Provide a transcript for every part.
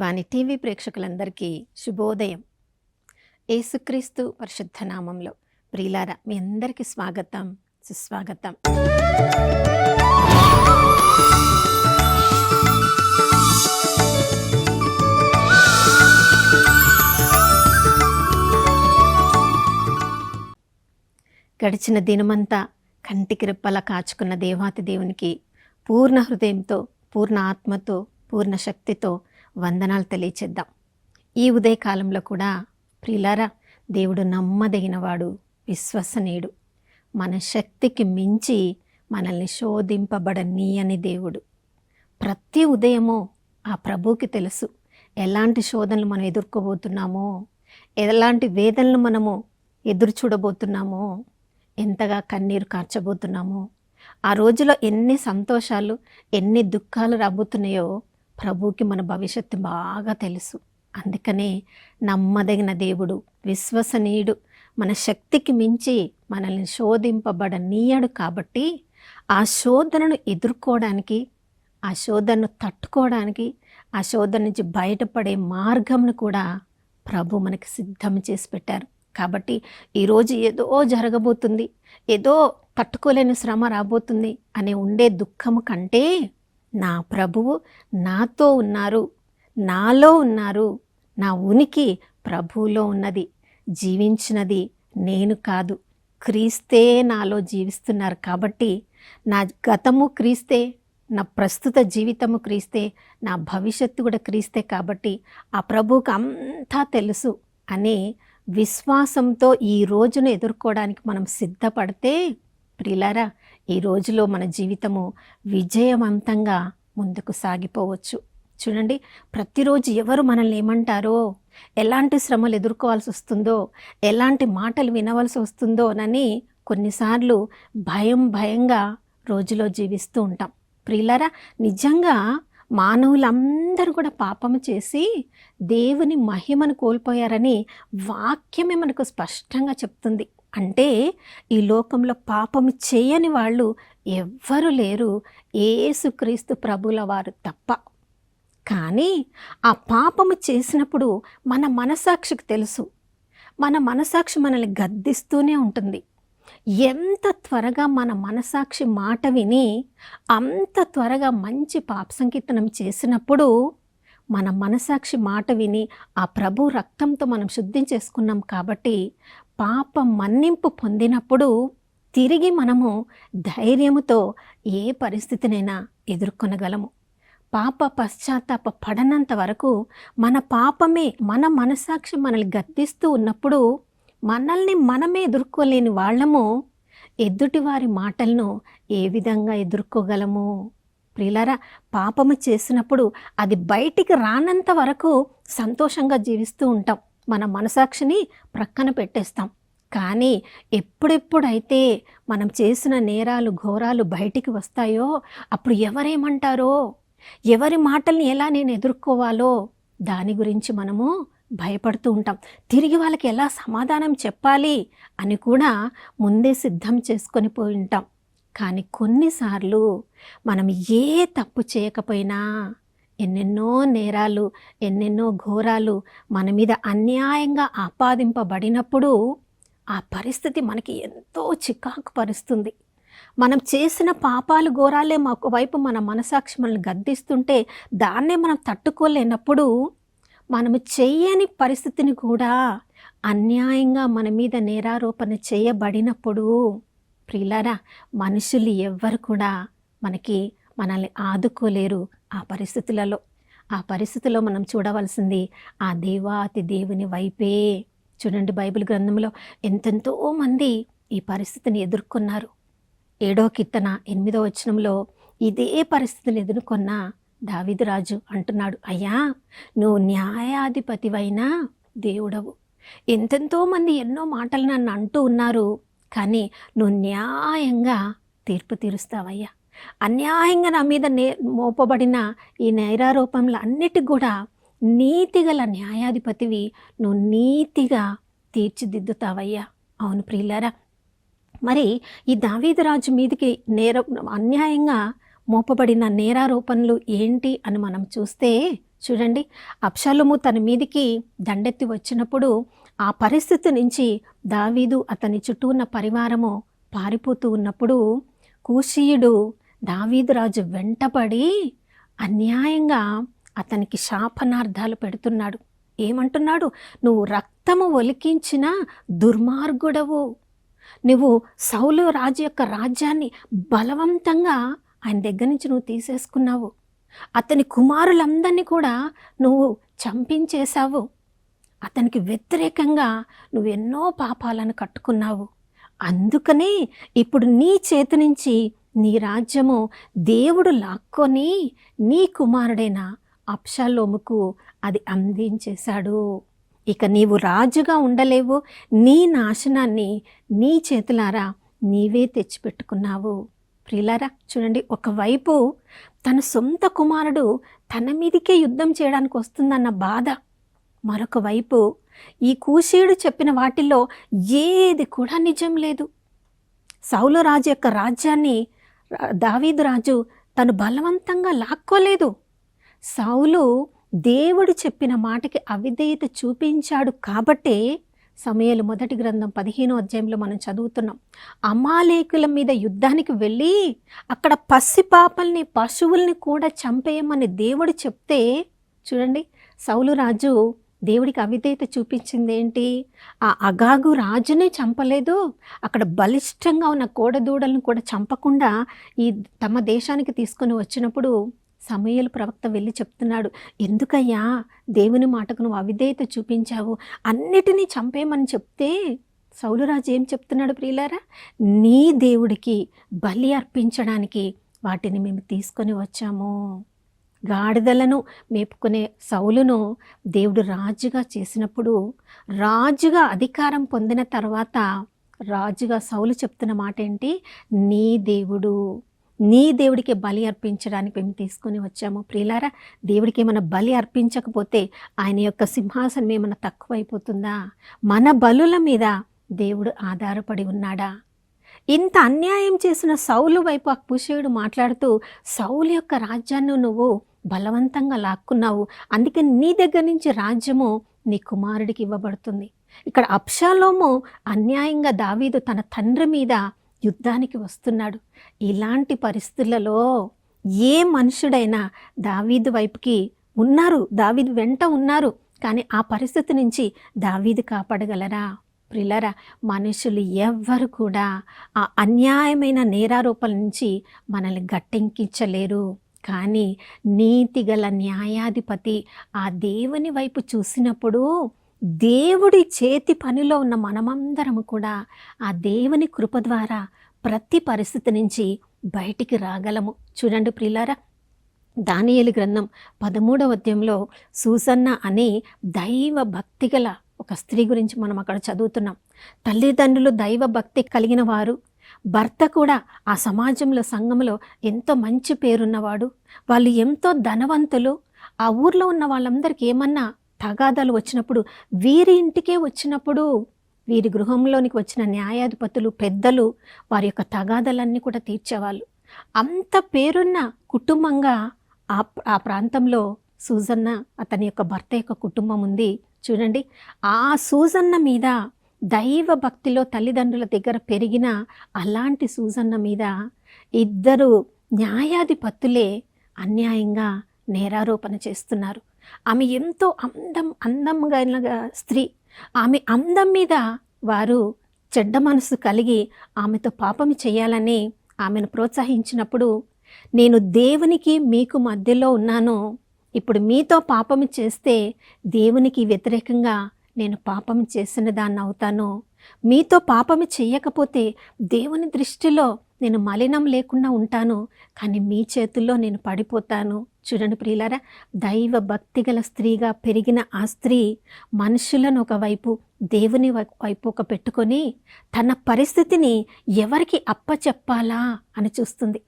దివ్యవాణి TV ప్రేక్షకులందరికీ శుభోదయం. యేసుక్రీస్తు పరిశుద్ధ నామంలో ప్రియులారా, మీ అందరికీ స్వాగతం, సుస్వాగతం. గడిచిన దినమంతా కంటికి రెప్పలా కాచుకున్న దేవాతి దేవునికి పూర్ణ హృదయంతో, పూర్ణ ఆత్మతో, పూర్ణ శక్తితో వందనాలు తెలియచేద్దాం. ఈ ఉదయకాలంలో కూడా ప్రియులారా, దేవుడు నమ్మదగినవాడు, విశ్వసనీయుడు. మన శక్తికి మించి మనల్ని శోధింపబడనీయని దేవుడు. ప్రతి ఉదయము ఆ ప్రభువుకి తెలుసు ఎలాంటి శోధనలు మనం ఎదుర్కోబోతున్నామో, ఎలాంటి వేదనలు మనము ఎదురు చూడబోతున్నామో, ఎంతగా కన్నీరు కార్చబోతున్నామో, ఆ రోజులో ఎన్ని సంతోషాలు, ఎన్ని దుఃఖాలు రాబోతున్నాయో ప్రభువుకి మన భవిష్యత్తు బాగా తెలుసు. అందుకనే నమ్మదగిన దేవుడు, విశ్వసనీయుడు, మన శక్తికి మించి మనల్ని శోధింపబడనీయడు. కాబట్టి ఆ శోధనను ఎదుర్కోవడానికి, ఆ శోధనను తట్టుకోవడానికి, ఆ శోధన నుంచి బయటపడే మార్గంను కూడా ప్రభు మనకి సిద్ధం చేసి పెట్టారు. కాబట్టి ఈరోజు ఏదో జరగబోతుంది, ఏదో తట్టుకోలేని శ్రమ రాబోతుంది అనే ఉండే దుఃఖము కంటే, నా ప్రభువు నాతో ఉన్నారు, నాలో ఉన్నారు, నా ఉనికి ప్రభువులో ఉన్నది, జీవించినది నేను కాదు, క్రీస్తే నాలో జీవిస్తున్నారు. కాబట్టి నా గతము క్రీస్తే, నా ప్రస్తుత జీవితము క్రీస్తే, నా భవిష్యత్తు కూడా క్రీస్తే. కాబట్టి ఆ ప్రభువుకు అంతా తెలుసు అనే విశ్వాసంతో ఈ రోజును ఎదుర్కోవడానికి మనం సిద్ధపడితే ప్రియులారా, ఈ రోజులో మన జీవితము విజయవంతంగా ముందుకు సాగిపోవచ్చు. చూడండి, ప్రతిరోజు ఎవరు మనల్ని ఏమంటారో, ఎలాంటి శ్రమలు ఎదుర్కోవాల్సి వస్తుందో, ఎలాంటి మాటలు వినవలసి వస్తుందో అని కొన్నిసార్లు భయంగా రోజులో జీవిస్తూ ఉంటాం. ప్రియులారా, నిజంగా మానవులందరూ కూడా పాపము చేసి దేవుని మహిమను కోల్పోయారని వాక్యమే మనకు స్పష్టంగా చెప్తుంది. అంటే ఈ లోకంలో పాపము చేయని వాళ్ళు ఎవ్వరు లేరు, యేసుక్రీస్తు ప్రభుల వారు తప్ప. కానీ ఆ పాపము చేసినప్పుడు మన మనసాక్షికి తెలుసు, మన మనసాక్షి మనల్ని గద్దిస్తూనే ఉంటుంది. ఎంత త్వరగా మన మనసాక్షి మాట విని అంత త్వరగా మంచి పాప సంకీర్తనం చేసినప్పుడు, మన మనసాక్షి మాట విని ఆ ప్రభు రక్తంతో మనం శుద్ధి చేసుకున్నాం కాబట్టి పాప మన్నింపు పొందినప్పుడు తిరిగి మనము ధైర్యముతో ఏ పరిస్థితినైనా ఎదుర్కొనగలము. పాప పశ్చాత్తాప పడనంత వరకు మన పాపమే, మన మనసాక్షి మనల్ని గద్దిస్తూ ఉన్నప్పుడు మనల్ని మనమే ఎదుర్కోలేని వాళ్ళము ఎదుటివారి మాటలను ఏ విధంగా ఎదుర్కోగలము? ప్రియులారా, పాపము చేసినప్పుడు అది బయటికి రానంత వరకు సంతోషంగా జీవిస్తూ ఉంటాం, మన మనసాక్షిని ప్రక్కన పెట్టేస్తాం. కానీ ఎప్పుడెప్పుడైతే మనం చేసిన నేరాలు, ఘోరాలు బయటికి వస్తాయో అప్పుడు ఎవరేమంటారో, ఎవరి మాటల్ని ఎలా నేను ఎదుర్కోవాలో దాని గురించి మనము భయపడుతూ ఉంటాం. తిరిగి వాళ్ళకి ఎలా సమాధానం చెప్పాలి అని కూడా ముందే సిద్ధం చేసుకొని పోయి ఉంటాం. కానీ కొన్నిసార్లు మనం ఏ తప్పు చేయకపోయినా ఎన్నెన్నో నేరాలు, ఎన్నెన్నో ఘోరాలు మన మీద అన్యాయంగా ఆపాదింపబడినప్పుడు ఆ పరిస్థితి మనకి ఎంతో చికాకు పరుస్తుంది. మనం చేసిన పాపాలు, ఘోరాలే ఒకవైపు మన మనసాక్షి మనల్ని గద్దిస్తుంటే దాన్నే మనం తట్టుకోలేనప్పుడు, మనము చెయ్యని పరిస్థితిని కూడా అన్యాయంగా మన మీద నేరారోపణ చేయబడినప్పుడు ప్రియులారా, మనుషులు ఎవ్వరు కూడా మనల్ని ఆదుకోలేరు. ఆ పరిస్థితుల్లో మనం చూడవలసింది ఆ దేవాతి దేవుని వైపే. చూడండి, బైబిల్ గ్రంథంలో ఎంతెంతో మంది ఈ పరిస్థితిని ఎదుర్కొన్నారు. 7వ కీర్తన 8వ వచనంలో ఇదే పరిస్థితిని ఎదుర్కొన్న దావీదు రాజు అంటున్నాడు, అయ్యా నువ్వు న్యాయాధిపతివైన దేవుడవు. ఎంతెంతో మంది ఎన్నో మాటలు నన్ను అంటూ ఉన్నారు, కానీ నువ్వు న్యాయంగా తీర్పు తీరుస్తావయ్యా. అన్యాయంగా నా మీద మోపబడిన ఈ నేరారోపణలు అన్నిటికి కూడా నీతిగల న్యాయాధిపతివి, నువ్వు నీతిగా తీర్చిదిద్దుతావయ్యా. అవును ప్రియులారా, మరి ఈ దావీదు రాజు మీదకి అన్యాయంగా మోపబడిన నేరారోపణలు ఏంటి అని మనం చూస్తే చూడండి, అబ్షాలోము తన మీదికి దండెత్తి వచ్చినప్పుడు ఆ పరిస్థితి నుంచి దావీదు అతని చుట్టూ ఉన్న పరివారము పారిపోతూ ఉన్నప్పుడు కూషీయుడు దావీదు రాజు వెంటపడి అన్యాయంగా అతనికి శాపనార్థాలు పెడుతున్నాడు. ఏమంటున్నాడు? నువ్వు రక్తము ఒలికించిన దుర్మార్గుడవు, నువ్వు సౌలు రాజు యొక్క రాజ్యాన్ని బలవంతంగా ఆయన దగ్గర నుంచి నువ్వు తీసేసుకున్నావు, అతని కుమారులందరినీ కూడా నువ్వు చంపించేశావు, అతనికి వ్యతిరేకంగా నువ్వు ఎన్నో పాపాలను కట్టుకున్నావు. అందుకనే ఇప్పుడు నీ చేతి నుంచి నీ రాజ్యము దేవుడు లాక్కొని నీ కుమారుడైన అబ్షాలోముకు అది అందించేశాడు. ఇక నీవు రాజుగా ఉండలేవు, నీ నాశనాన్ని నీ చేతులారా నీవే తెచ్చిపెట్టుకున్నావు. ప్రియులారా చూడండి, ఒకవైపు తన సొంత కుమారుడు తన మీదికే యుద్ధం చేయడానికి వస్తుందన్న బాధ, మరొక వైపు ఈ కూషీయుడు చెప్పిన వాటిల్లో ఏది కూడా నిజం లేదు. సౌలు రాజు యొక్క రాజ్యాన్ని దావీదు రాజు తను బలవంతంగా లాక్కోలేదు. సౌలు దేవుడు చెప్పిన మాటకి అవిధేయత చూపించాడు కాబట్టే సమూయేలు మొదటి గ్రంథం 15వ అధ్యాయంలో మనం చదువుతున్నాం. అమాలేకుల మీద యుద్ధానికి వెళ్ళి అక్కడ పసిపాపల్ని పశువుల్ని కూడా చంపేయమని దేవుడు చెప్తే చూడండి, సౌలు రాజు దేవుడికి అవిధేయత చూపించింది ఏంటి? ఆ అగాగు రాజునే చంపలేదు, అక్కడ బలిష్టంగా ఉన్న కోడదూడలను కూడా చంపకుండా ఈ తమ దేశానికి తీసుకొని వచ్చినప్పుడు సమూయేలు ప్రవక్త వెళ్ళి చెప్తున్నాడు, ఎందుకయ్యా దేవుని మాటకు నువ్వు అవిధేయత చూపించావు, అన్నిటినీ చంపేయమని చెప్తే సౌలురాజు ఏం చెప్తున్నాడు ప్రియులారా? నీ దేవుడికి బలి అర్పించడానికి వాటిని మేము తీసుకొని వచ్చాము. గాడిదలను మేపుకునే సౌలును దేవుడు రాజుగా చేసినప్పుడు, రాజుగా అధికారం పొందిన తర్వాత రాజుగా సౌలు చెప్తున్న మాట ఏంటి? నీ దేవుడు, నీ దేవుడికి బలి అర్పించడానికి మేము తీసుకొని వచ్చాము. ప్రియులారా, దేవుడికి ఏమైనా బలి అర్పించకపోతే ఆయన యొక్క సింహాసనం ఏమైనా తక్కువైపోతుందా? మన బలుల మీద దేవుడు ఆధారపడి ఉన్నాడా? ఇంత అన్యాయం చేసిన సౌలు వైపు ఆ కూషీయుడు మాట్లాడుతూ, సౌలు యొక్క రాజ్యాన్ని నువ్వు బలవంతంగా లాక్కున్నావు, అందుకే నీ దగ్గర నుంచి రాజ్యము నీ కుమారుడికి ఇవ్వబడుతుంది. ఇక్కడ అబ్షాలోము అన్యాయంగా దావీదు తన తండ్రి మీద యుద్ధానికి వస్తున్నాడు. ఇలాంటి పరిస్థితులలో ఏ మనుషుడైనా దావీదు వైపుకి ఉన్నారు, దావీదు వెంట ఉన్నారు, కానీ ఆ పరిస్థితి నుంచి దావీదు కాపాడగలరా? ప్రియులారా, మనుషులు ఎవ్వరు కూడా ఆ అన్యాయమైన నేరారోపణ నుంచి మనల్ని గట్టెంకించలేరు. కానీ నీతిగల న్యాయాధిపతి ఆ దేవుని వైపు చూసినప్పుడు దేవుడి చేతి పనిలో ఉన్న మనమందరము కూడా ఆ దేవుని కృప ద్వారా ప్రతి పరిస్థితి నుంచి బయటికి రాగలము. చూడండి ప్రియులారా, దానియేలు గ్రంథం 13వ అధ్యాయంలో సూసన్న అనే దైవ భక్తి గల ఒక స్త్రీ గురించి మనం అక్కడ చదువుతున్నాం. తల్లిదండ్రులు దైవ భక్తి కలిగిన వారు, భర్త కూడా ఆ సమాజంలో సంఘంలో ఎంతో మంచి పేరున్నవాడు, వాళ్ళు ఎంతో ధనవంతులు. ఆ ఊర్లో ఉన్న వాళ్ళందరికీ ఏమన్నా తగాదాలు వచ్చినప్పుడు వీరి ఇంటికే వచ్చినప్పుడు వీరి గృహంలోనికి వచ్చిన న్యాయాధిపతులు పెద్దలు వారి యొక్క తగాదాలన్నీ కూడా తీర్చేవాళ్ళు. అంత పేరున్న కుటుంబంగా ఆ ప్రాంతంలో సూజన్న అతని యొక్క భర్త యొక్క కుటుంబం ఉంది. చూడండి, ఆ సూజన్న మీద దైవ భక్తిలో తల్లిదండ్రుల దగ్గర పెరిగిన అలాంటి సూజన్న మీద ఇద్దరు న్యాయాధిపతులే అన్యాయంగా నేరారోపణ చేస్తున్నారు. ఆమె ఎంతో అందంగా స్త్రీ, ఆమె అందం మీద వారు చెడ్డ మనసు కలిగి ఆమెతో పాపం చేయాలని ఆమెను ప్రోత్సహించినప్పుడు, నేను దేవునికి మీకు మధ్యలో ఉన్నాను, ఇప్పుడు మీతో పాపం చేస్తే దేవునికి వ్యతిరేకంగా నేను పాపం చేసిన దాన్ని అవుతాను, మీతో పాపం చేయకపోతే దేవుని దృష్టిలో నేను మలినం లేకుండా ఉంటాను, కానీ మీ చేతుల్లో నేను పడిపోతాను. చూడండి ప్రియులారా, దైవ భక్తి గల స్త్రీగా పెరిగిన ఆ స్త్రీ మనుషులను ఒకవైపు దేవుని వైపు ఒక పెట్టుకొని తన పరిస్థితిని ఎవరికి అప్పచెప్పాలా అని చూస్తుంది.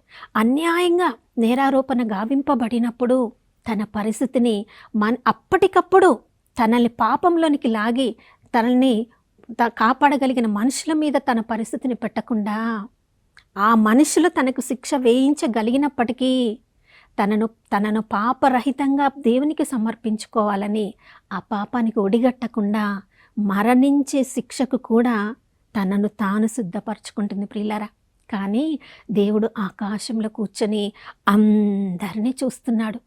అన్యాయంగా నేరారోపణ గావింపబడినప్పుడు తన పరిస్థితిని అప్పటికప్పుడు తనని పాపంలోనికి లాగి తనని కాపాడగలిగిన మనుషుల మీద తన పరిస్థితిని పెట్టకుండా ఆ మనుషులు తనకు శిక్ష వేయించగలిగినప్పటికీ తనను పాపరహితంగా దేవునికి సమర్పించుకోవాలని ఆ పాపానికి ఒడిగట్టకుండా మరణించే శిక్షకు కూడా తనను తాను సిద్ధపరచుకుంటుంది ప్రియులారా. కానీ దేవుడు ఆకాశంలో కూర్చొని అందరినీ చూస్తున్నాడు.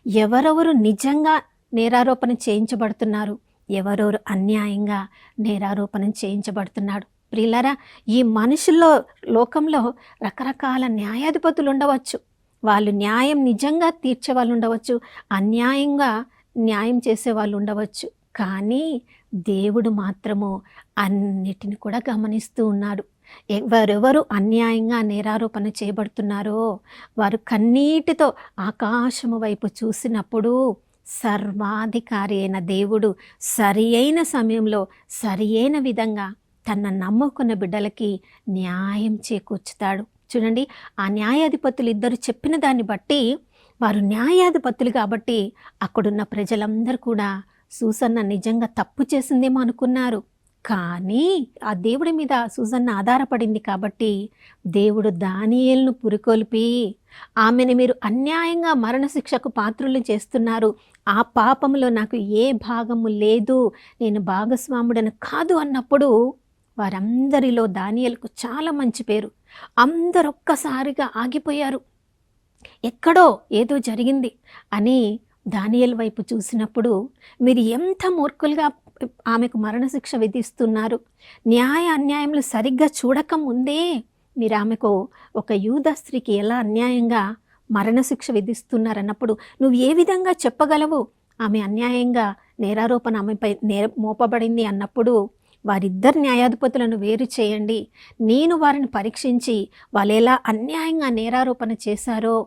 ఎవరెవరు నిజంగా నేరారోపణ చేయించబడుతున్నారు, ఎవరెవరు అన్యాయంగా నేరారోపణ చేయించబడుతున్నాడు. ప్రియులారా, ఈ మనుషుల్లో లోకంలో రకరకాల న్యాయాధిపతులు ఉండవచ్చు. వాళ్ళు న్యాయం నిజంగా తీర్చే వాళ్ళు ఉండవచ్చు, అన్యాయంగా న్యాయం చేసే వాళ్ళు ఉండవచ్చు. కానీ దేవుడు మాత్రము అన్నిటిని కూడా గమనిస్తూ ఉన్నాడు. ఎవరెవరు అన్యాయంగా నేరారోపణ చేయబడుతున్నారో వారు కన్నీటితో ఆకాశము వైపు చూసినప్పుడు సర్వాధికారి అయిన దేవుడు సరి అయిన సమయంలో సరి అయిన విధంగా తన నమ్ముకున్న బిడ్డలకి న్యాయం చేకూర్చుతాడు. చూడండి, ఆ న్యాయాధిపతులు ఇద్దరు చెప్పిన దాన్ని బట్టి, వారు న్యాయాధిపతులు కాబట్టి అక్కడున్న ప్రజలందరూ కూడా సూసన్న నిజంగా తప్పు చేసిందేమో అనుకున్నారు. కానీ ఆ దేవుడి మీద సూసన్న ఆధారపడింది కాబట్టి దేవుడు దానియేలును పురికొల్పి, ఆమెను మీరు అన్యాయంగా మరణశిక్షకు పాత్రులు చేస్తున్నారు, ఆ పాపంలో నాకు ఏ భాగము లేదు, నేను భాగస్వాముడను కాదు అన్నప్పుడు వారందరిలో దానియేలుకు చాలా మంచి పేరు. అందరూ ఒక్కసారిగా ఆగిపోయారు. ఎక్కడో ఏదో జరిగింది అని దానియేలు వైపు చూసినప్పుడు, మీరు ఎంత మూర్ఖులుగా ఆమెకు మరణశిక్ష విధిస్తున్నారు, న్యాయ అన్యాయములు సరిగ్గా చూడక ముందే మీరు ఆమెకు, ఒక యూదా స్త్రీకి ఎలా అన్యాయంగా మరణశిక్ష విధిస్తున్నారన్నప్పుడు నువ్వు ఏ విధంగా చెప్పగలవు ఆమె అన్యాయంగా నేరారోపణ ఆమెపై మోపబడింది అన్నప్పుడు, వారిద్దరు న్యాయాధిపతులను వేరు చేయండి, నేను వారిని పరీక్షించి వాళ్ళు ఎలా అన్యాయంగా నేరారోపణ చేశారో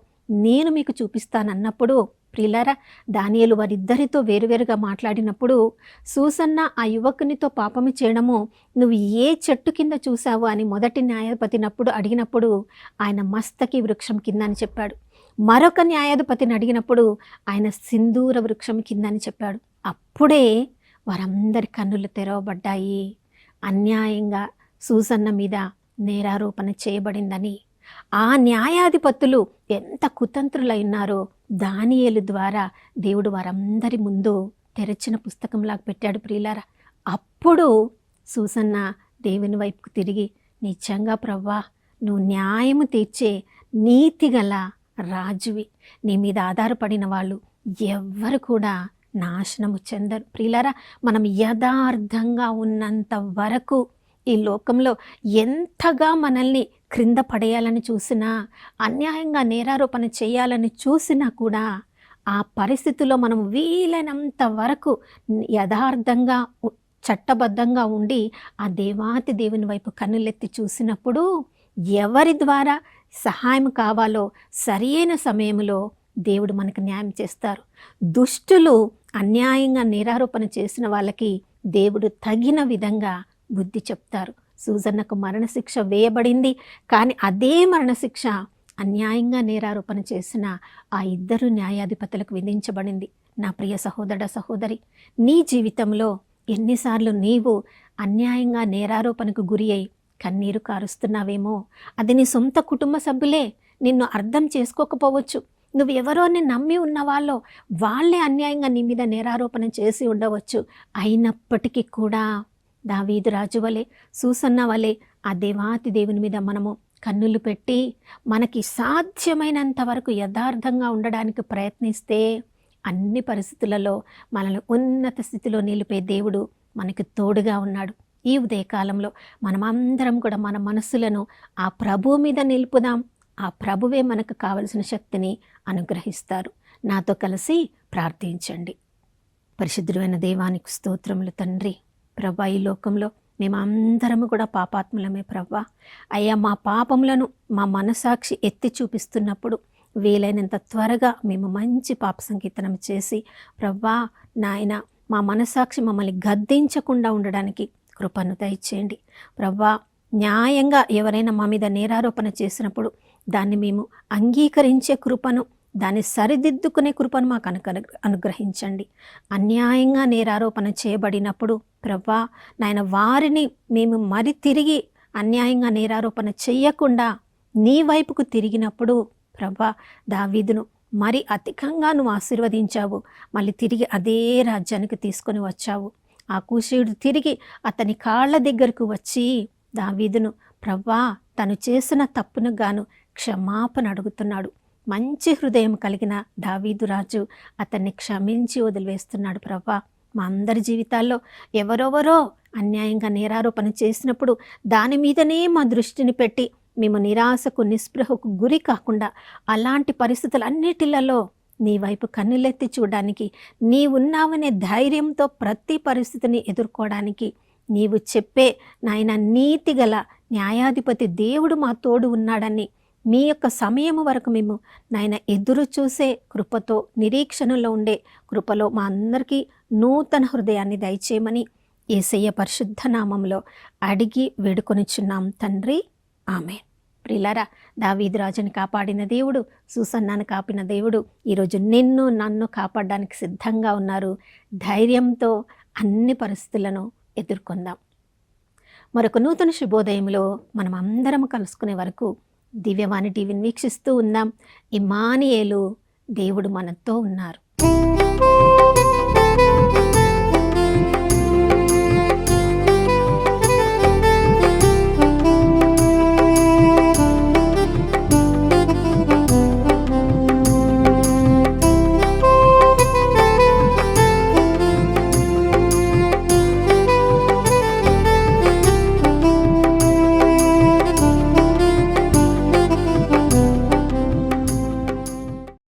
నేను మీకు చూపిస్తానన్నప్పుడు, ప్రియులారా, దానియేలు వారిద్దరితో వేరువేరుగా మాట్లాడినప్పుడు, సూసన్న ఆ యువకునితో పాపము చేయడము నువ్వు ఏ చెట్టు కింద చూసావు అని మొదటి న్యాయాధిపతినప్పుడు అడిగినప్పుడు ఆయన మస్తకి వృక్షం కింద అని చెప్పాడు. మరొక న్యాయాధిపతిని అడిగినప్పుడు ఆయన సింధూర వృక్షం కింద అని చెప్పాడు. అప్పుడే వారందరి కన్నులు తెరవబడ్డాయి. అన్యాయంగా సూసన్న మీద నేరారోపణ చేయబడిందని. ఆ న్యాయాధిపతులు ఎంత కుతంత్రులైనారో దానియేలు ద్వారా దేవుడు వారందరి ముందు తెరచిన పుస్తకంలాగా పెట్టాడు ప్రియులారా. అప్పుడు సూసన్న దేవుని వైపుకు తిరిగి, నిజంగా ప్రవ్వా, నువ్వు న్యాయము తీర్చే నీతిగల రాజువి, నీ మీద ఆధారపడిన వాళ్ళు ఎవ్వరు కూడా నాశనము చెందరు. ప్రియులారా, మనం యథార్థంగా ఉన్నంత వరకు ఈ లోకంలో ఎంతగా మనల్ని క్రింద పడేయాలని చూసినా, అన్యాయంగా నేరారోపణ చేయాలని చూసినా కూడా ఆ పరిస్థితుల్లో మనం వీలైనంత వరకు యథార్థంగా చట్టబద్ధంగా ఉండి ఆ దేవాతి దేవుని వైపు కన్నులెత్తి చూసినప్పుడు ఎవరి ద్వారా సహాయం కావాలో సరియైన సమయంలో దేవుడు మనకు న్యాయం చేస్తారు. దుష్టులు అన్యాయంగా నేరారోపణ చేసిన వాళ్ళకి దేవుడు తగిన విధంగా బుద్ధి చెప్తారు. సూజన్నకు మరణశిక్ష వేయబడింది, కానీ అదే మరణశిక్ష అన్యాయంగా నేరారోపణ చేసిన ఆ ఇద్దరు న్యాయాధిపతులకు విధించబడింది. నా ప్రియ సహోదర సహోదరి, నీ జీవితంలో ఎన్నిసార్లు నీవు అన్యాయంగా నేరారోపణకు గురి అయి కన్నీరు కారుస్తున్నావేమో. అది నీ సొంత కుటుంబ సభ్యులే నిన్ను అర్థం చేసుకోకపోవచ్చు. నువ్వు ఎవరోని నమ్మి ఉన్నవాళ్ళో వాళ్ళే అన్యాయంగా నీ మీద నేరారోపణ చేసి ఉండవచ్చు. అయినప్పటికీ కూడా దావీదు రాజు వలె, సూసన్న వలె ఆ దేవాతి దేవుని మీద మనము కన్నులు పెట్టి మనకి సాధ్యమైనంత వరకు యథార్థంగా ఉండడానికి ప్రయత్నిస్తే అన్ని పరిస్థితులలో మనల్ని ఉన్నత స్థితిలో నిలిపే దేవుడు మనకి తోడుగా ఉన్నాడు. ఈ ఉదయకాలంలో మనమందరం కూడా మన మనస్సులను ఆ ప్రభువు మీద నిలుపుదాం. ఆ ప్రభువే మనకు కావలసిన శక్తిని అనుగ్రహిస్తారు. నాతో కలిసి ప్రార్థించండి. పరిశుద్ధుడైన దేవానికి స్తోత్రములు తండ్రి. ప్రభా, ఈ లోకంలో మేమందరము కూడా పాపాత్ములమే ప్రభా. అయ్యా, మా పాపములను మా మనసాక్షి ఎత్తి చూపిస్తున్నప్పుడు వీలైనంత త్వరగా మేము మంచి పాప సంకీర్తనం చేసి ప్రభా నాయన మా మనసాక్షి మమ్మల్ని గద్దించకుండా ఉండడానికి కృపను దయచేయండి ప్రభా. న్యాయంగా ఎవరైనా మా మీద నేరారోపణ చేసినప్పుడు దాన్ని మేము అంగీకరించే కృపను, దాన్ని సరిదిద్దుకునే కృపను మాకు అనుగ్రహించండి. అన్యాయంగా నేరారోపణ చేయబడినప్పుడు ప్రభా నాయన వారిని మేము మరి తిరిగి అన్యాయంగా నేరారోపణ చెయ్యకుండా నీ వైపుకు తిరిగినప్పుడు ప్రభా దావీదును మరి అధికంగా నువ్వు ఆశీర్వదించావు. మళ్ళీ తిరిగి అదే రాజ్యానికి తీసుకొని వచ్చావు. ఆ కూషీయుడు తిరిగి అతని కాళ్ళ దగ్గరకు వచ్చి దావీదును ప్రభా తను చేసిన తప్పును గాను క్షమాపణ అడుగుతున్నాడు. మంచి హృదయం కలిగిన దావీదు రాజు అతన్ని క్షమించి వదిలివేస్తున్నాడు. ప్రభా మా అందరి జీవితాల్లో ఎవరెవరో అన్యాయంగా నేరారోపణ చేసినప్పుడు దాని మీదనే మా దృష్టిని పెట్టి మేము నిరాశకు నిస్పృహకు గురి కాకుండా అలాంటి పరిస్థితులన్నిటిలలో నీ వైపు కన్నులెత్తి చూడడానికి, నీవున్నావనే ధైర్యంతో ప్రతి పరిస్థితిని ఎదుర్కోవడానికి నీవు చెప్పే నాయన నీతిగల న్యాయాధిపతి దేవుడు మా తోడు ఉన్నాడని మీ యొక్క సమయం వరకు మేము నాయన ఎదురు చూసే కృపతో, నిరీక్షణలో ఉండే కృపలో మా అందరికీ నూతన హృదయాన్ని దయచేయమని యేసయ్య పరిశుద్ధ నామంలో అడిగి వేడుకొనిచున్నాం తండ్రి, ఆమేన్. ప్రియులారా, దావీదు రాజుని కాపాడిన దేవుడు, సూసన్నాను కాపిన దేవుడు ఈరోజు నిన్ను నన్ను కాపాడడానికి సిద్ధంగా ఉన్నారు. ధైర్యంతో అన్ని పరిస్థితులను ఎదుర్కొందాం. మరొక నూతన శుభోదయంలో మనం అందరం కలుసుకునే వరకు దివ్యవాణి టీవీని వీక్షిస్తూ ఉందాం. ఇమ్మానుయేలు, దేవుడు మనతో ఉన్నారు.